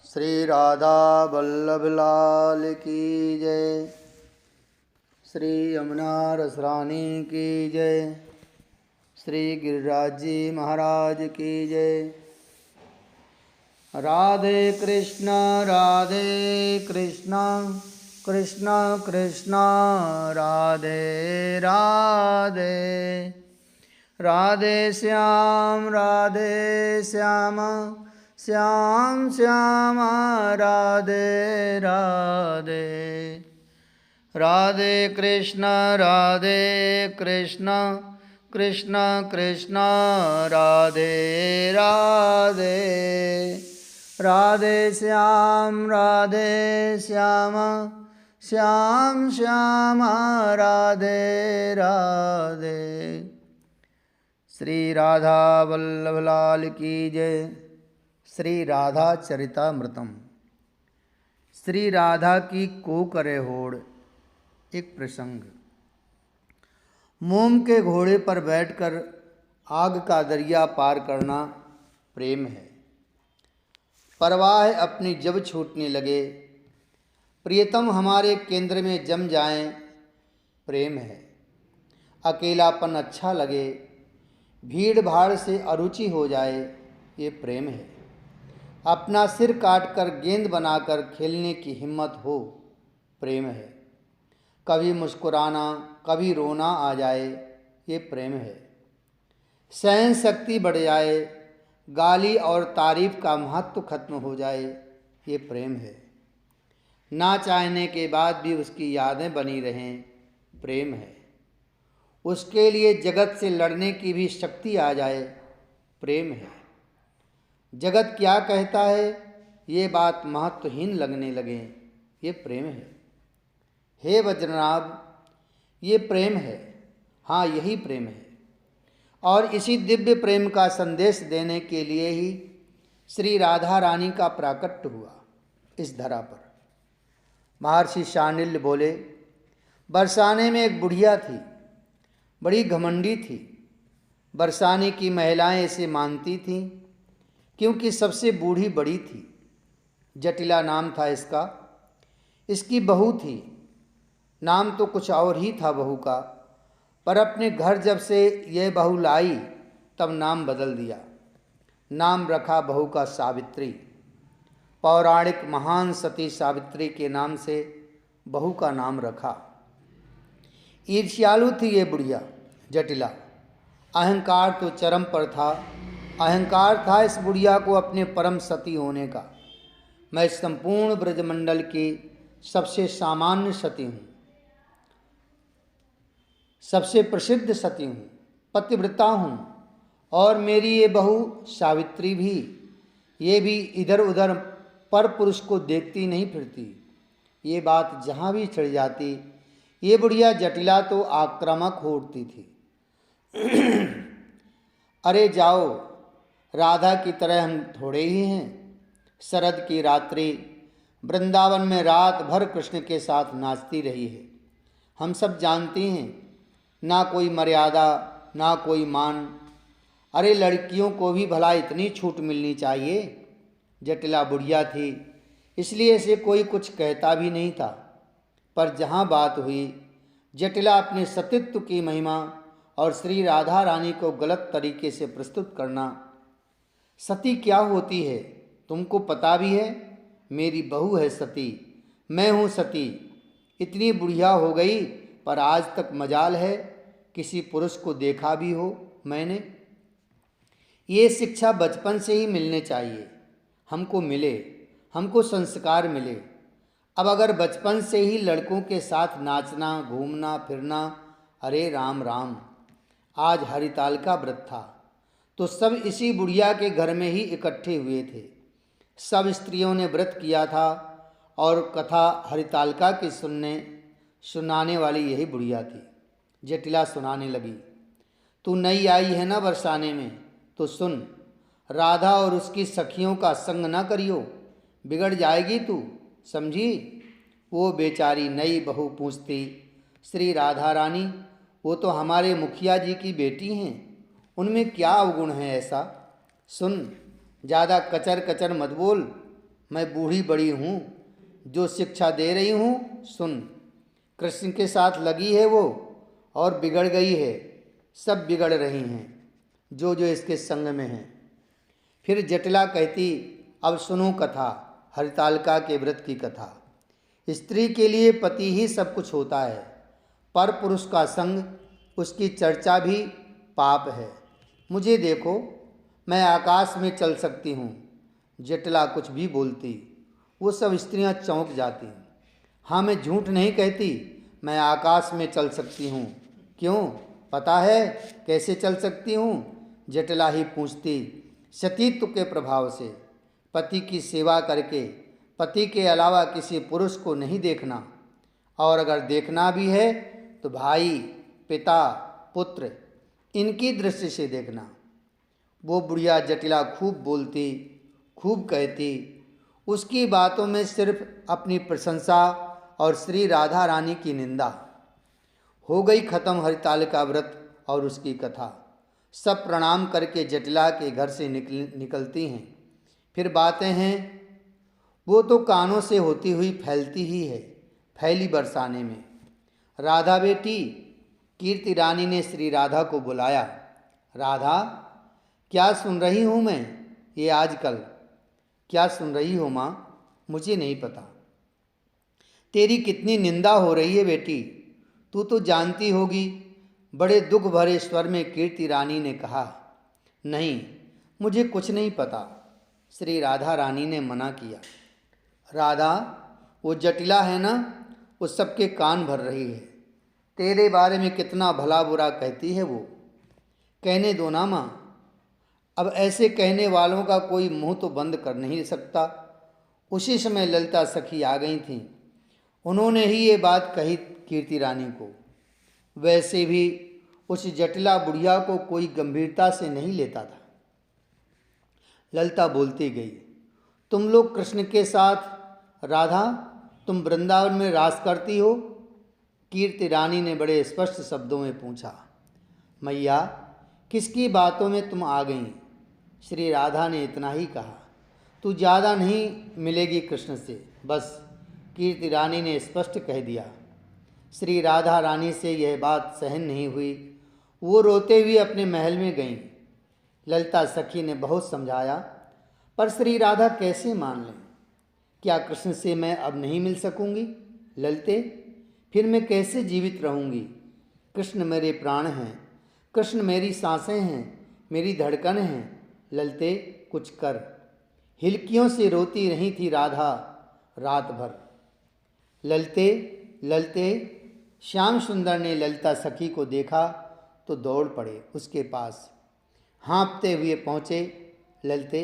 श्री राधा वल्लभ लाल की जय। श्री यमुना रसरानी की जय। श्री गिरिराज जी महाराज की जय। राधे कृष्ण कृष्ण कृष्ण राधे राधे। राधे श्याम श्याम श्याम राधे राधे। राधे कृष्ण कृष्ण कृष्ण राधे राधे। राधे श्याम श्याम श्याम राधे राधे। श्री राधा वल्लभ लाल की जय। श्री राधा चरितामृतम। श्री राधा की को करे होड़। एक प्रसंग। मोम के घोड़े पर बैठकर आग का दरिया पार करना प्रेम है। परवाह अपनी जब छूटने लगे, प्रियतम हमारे केंद्र में जम जाएं, प्रेम है। अकेलापन अच्छा लगे, भीड़ भाड़ से अरुचि हो जाए, ये प्रेम है। अपना सिर काटकर गेंद बनाकर खेलने की हिम्मत हो, प्रेम है। कभी मुस्कुराना कभी रोना आ जाए, ये प्रेम है। सहन शक्ति बढ़ जाए, गाली और तारीफ का महत्व खत्म हो जाए, ये प्रेम है। ना चाहने के बाद भी उसकी यादें बनी रहें, प्रेम है। उसके लिए जगत से लड़ने की भी शक्ति आ जाए, प्रेम है। जगत क्या कहता है ये बात महत्वहीन लगने लगे, ये प्रेम है। हे वज्रनाभ, ये प्रेम है। हाँ, यही प्रेम है। और इसी दिव्य प्रेम का संदेश देने के लिए ही श्री राधा रानी का प्राकट्य हुआ इस धरा पर। महर्षि शांडिल्य बोले, बरसाने में एक बुढ़िया थी, बड़ी घमंडी थी। बरसाने की महिलाएं इसे मानती थीं क्योंकि सबसे बूढ़ी बड़ी थी। जटिला नाम था इसका। इसकी बहू थी, नाम तो कुछ और ही था बहू का, पर अपने घर जब से यह बहू लाई तब नाम बदल दिया। नाम रखा बहू का सावित्री। पौराणिक महान सती सावित्री के नाम से बहू का नाम रखा। ईर्ष्यालु थी ये बुढ़िया जटिला। अहंकार तो चरम पर था। अहंकार था इस बुढ़िया को अपने परम सती होने का। मैं संपूर्ण ब्रजमंडल की सबसे सामान्य सती हूँ, सबसे प्रसिद्ध सती हूँ, पतिव्रता हूँ। और मेरी ये बहू सावित्री भी, ये भी इधर उधर पर पुरुष को देखती नहीं फिरती। ये बात जहाँ भी चढ़ जाती, ये बुढ़िया जटिला तो आक्रामक हो उठती थी। अरे जाओ, राधा की तरह हम थोड़े ही हैं। शरद की रात्रि वृंदावन में रात भर कृष्ण के साथ नाचती रही है। हम सब जानते हैं, ना कोई मर्यादा ना कोई मान। अरे लड़कियों को भी भला इतनी छूट मिलनी चाहिए। जटिला बुढ़िया थी, इसलिए इसे कोई कुछ कहता भी नहीं था। पर जहाँ बात हुई जटिला अपने सतीत्व की महिमा और श्री राधा रानी को गलत तरीके से प्रस्तुत करना। सती क्या होती है तुमको पता भी है? मेरी बहू है सती, मैं हूँ सती। इतनी बुढ़िया हो गई पर आज तक मजाल है किसी पुरुष को देखा भी हो मैंने। ये शिक्षा बचपन से ही मिलने चाहिए। हमको मिले, हमको संस्कार मिले। अब अगर बचपन से ही लड़कों के साथ नाचना घूमना फिरना, अरे राम राम। आज हरिताल का व्रत था तो सब इसी बुढ़िया के घर में ही इकट्ठे हुए थे। सब स्त्रियों ने व्रत किया था और कथा हरितालिका की सुनाने वाली यही बुढ़िया थी। जटिला सुनाने लगी, तू नई आई है ना बरसाने में, तो सुन, राधा और उसकी सखियों का संग न करियो, बिगड़ जाएगी तू, समझी। वो बेचारी नई बहू पूछती, श्री राधा रानी, वो तो हमारे मुखिया जी की बेटी हैं, उनमें क्या अवगुण है ऐसा? सुन, ज़्यादा कचर कचर मत बोल, मैं बूढ़ी बड़ी हूँ, जो शिक्षा दे रही हूँ सुन। कृष्ण के साथ लगी है वो और बिगड़ गई है, सब बिगड़ रही हैं जो जो इसके संग में हैं। फिर जटिला कहती, अब सुनो कथा, हरितालिका के व्रत की कथा। स्त्री के लिए पति ही सब कुछ होता है, पर पुरुष का संग, उसकी चर्चा भी पाप है। मुझे देखो, मैं आकाश में चल सकती हूँ। जटिला कुछ भी बोलती, वो सब स्त्रियाँ चौंक जाती। हाँ, मैं झूठ नहीं कहती, मैं आकाश में चल सकती हूँ। क्यों, पता है कैसे चल सकती हूँ? जटिला ही पूछती। सतीत्व के प्रभाव से, पति की सेवा करके, पति के अलावा किसी पुरुष को नहीं देखना, और अगर देखना भी है तो भाई, पिता, पुत्र, इनकी दृष्टि से देखना। वो बुढ़िया जटिला खूब बोलती, खूब कहती। उसकी बातों में सिर्फ अपनी प्रशंसा और श्री राधा रानी की निंदा। हो गई खत्म हरितालिका व्रत और उसकी कथा। सब प्रणाम करके जटिला के घर से निकलती हैं। फिर बातें हैं, वो तो कानों से होती हुई फैलती ही है, फैली बरसाने में। राधा बेटी, कीर्ति रानी ने श्री राधा को बुलाया। राधा, क्या सुन रही हूँ मैं ये आजकल? क्या सुन रही हो माँ? मुझे नहीं पता। तेरी कितनी निंदा हो रही है बेटी, तू तो जानती होगी। बड़े दुख भरे स्वर में कीर्ति रानी ने कहा। नहीं, मुझे कुछ नहीं पता, श्री राधा रानी ने मना किया। राधा, वो जटिला है ना, वो सबके कान भर रही है। तेरे बारे में कितना भला बुरा कहती है वो। कहने दो ना माँ, अब ऐसे कहने वालों का कोई मुंह तो बंद कर नहीं सकता। उसी समय ललिता सखी आ गई थीं। उन्होंने ही ये बात कही कीर्ति रानी को। वैसे भी उस जटिला बुढ़िया को कोई गंभीरता से नहीं लेता था। ललिता बोलती गई, तुम लोग कृष्ण के साथ, राधा तुम वृंदावन में रास करती हो? कीर्ति रानी ने बड़े स्पष्ट शब्दों में पूछा। मैया, किसकी बातों में तुम आ गई? श्री राधा ने इतना ही कहा। तू ज़्यादा नहीं मिलेगी कृष्ण से, बस, कीर्ति रानी ने स्पष्ट कह दिया। श्री राधा रानी से यह बात सहन नहीं हुई। वो रोते हुए अपने महल में गईं। ललिता सखी ने बहुत समझाया, पर श्री राधा कैसे मान लें? क्या कृष्ण से मैं अब नहीं मिल सकूंगी? ललिते, फिर मैं कैसे जीवित रहूंगी? कृष्ण मेरे प्राण हैं, कृष्ण मेरी सांसें हैं, मेरी धड़कन हैं। ललिते, कुछ कर। हिलकियों से रोती रही थी राधा रात भर। ललिते, ललिते। श्याम सुंदर ने ललिता सखी को देखा तो दौड़ पड़े उसके पास। हाँफते हुए पहुँचे। ललिते,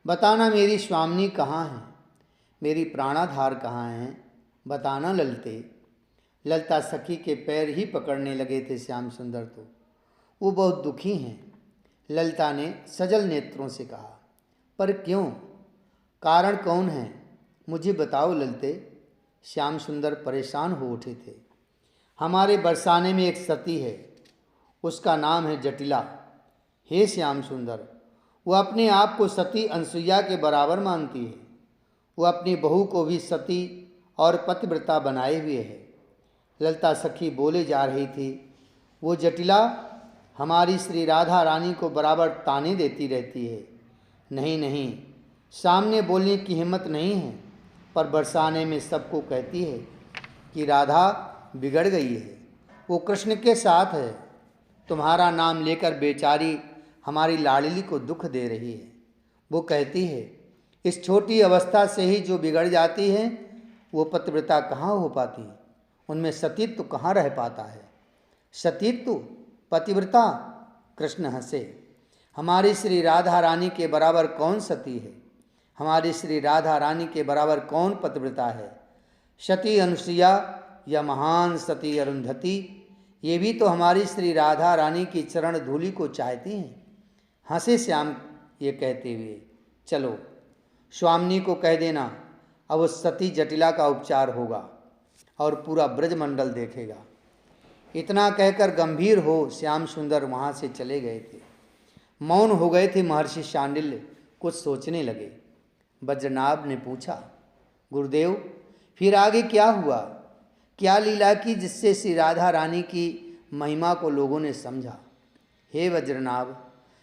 बताना मेरी स्वामिनी कहाँ है? मेरी प्राणाधार कहाँ हैं? बताना ललिते। ललिता सखी के पैर ही पकड़ने लगे थे श्याम सुंदर तो। वो बहुत दुखी हैं। ललिता ने सजल नेत्रों से कहा, पर क्यों? कारण कौन है? मुझे बताओ ललिते। श्याम सुंदर परेशान हो उठे थे। हमारे बरसाने में एक सती है, उसका नाम है जटिला। हे श्याम सुंदर, वो अपने आप को सती अनसुईया के बराबर मानती है। वो अपनी बहू को भी सती और पतिव्रता बनाए हुए है। ललिता सखी बोले जा रही थी, वो जटिला हमारी श्री राधा रानी को बराबर ताने देती रहती है। नहीं नहीं, सामने बोलने की हिम्मत नहीं है, पर बरसाने में सबको कहती है कि राधा बिगड़ गई है, वो कृष्ण के साथ है। तुम्हारा नाम लेकर बेचारी हमारी लाडली को दुख दे रही है। वो कहती है, इस छोटी अवस्था से ही जो बिगड़ जाती है, वो पतिव्रता कहाँ हो पाती, उनमें सतीत्व कहाँ रह पाता है? सतीत्व, पतिव्रता? कृष्ण हंसे। हमारी श्री राधा रानी के बराबर कौन सती है? हमारी श्री राधा रानी के बराबर कौन पतिव्रता है? सती अनुसुईया या महान सती अरुंधति, ये भी तो हमारी श्री राधा रानी की चरण धूलि को चाहती हैं। हंसे श्याम ये कहते हुए। चलो, स्वामिनी को कह देना, अब उस सती जटिला का उपचार होगा और पूरा ब्रजमंडल देखेगा। इतना कहकर गंभीर हो श्याम सुंदर वहाँ से चले गए थे। मौन हो गए थे महर्षि शांडिल्य, कुछ सोचने लगे। वज्रनाभ ने पूछा, गुरुदेव फिर आगे क्या हुआ? क्या लीला की जिससे श्री राधा रानी की महिमा को लोगों ने समझा? हे वज्रनाभ,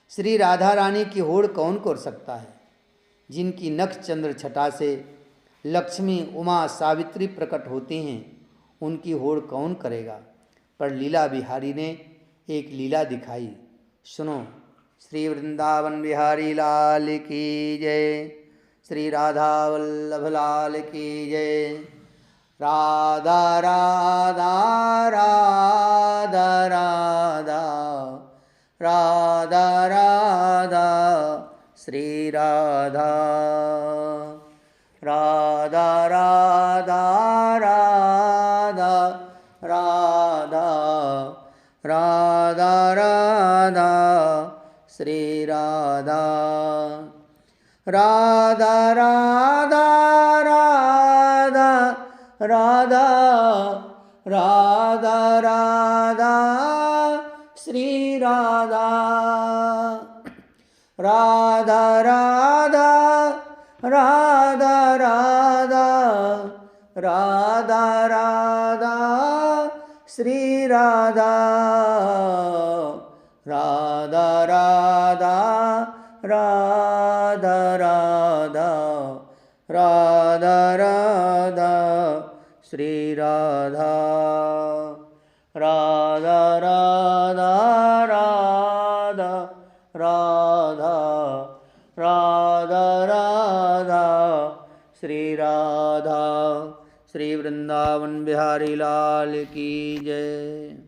श्री राधा रानी की होड़ कौन कर सकता है? जिनकी नख चंद्र छटा से लक्ष्मी उमा सावित्री प्रकट होती हैं, उनकी होड़ कौन करेगा? पर लीला बिहारी ने एक लीला दिखाई, सुनो। श्री वृंदावन बिहारी लाल की जय, श्री राधा वल्लभ लाल की जय। राधा राधा राधा राधा राधा राधा श्री राधा। राधा राधा राधा राधा राधा राधा श्री राधा। राधा राधा राधा राधा राधा राधा श्री राधा। राधा राधा राधा राधा राधा राधा श्री राधा। राधा राधा राधा राधा राधा राधा श्री राधा। राधा राधा राधा राधा राधा राधा श्री राधा। श्री वृंदावन बिहारी लाल की जय।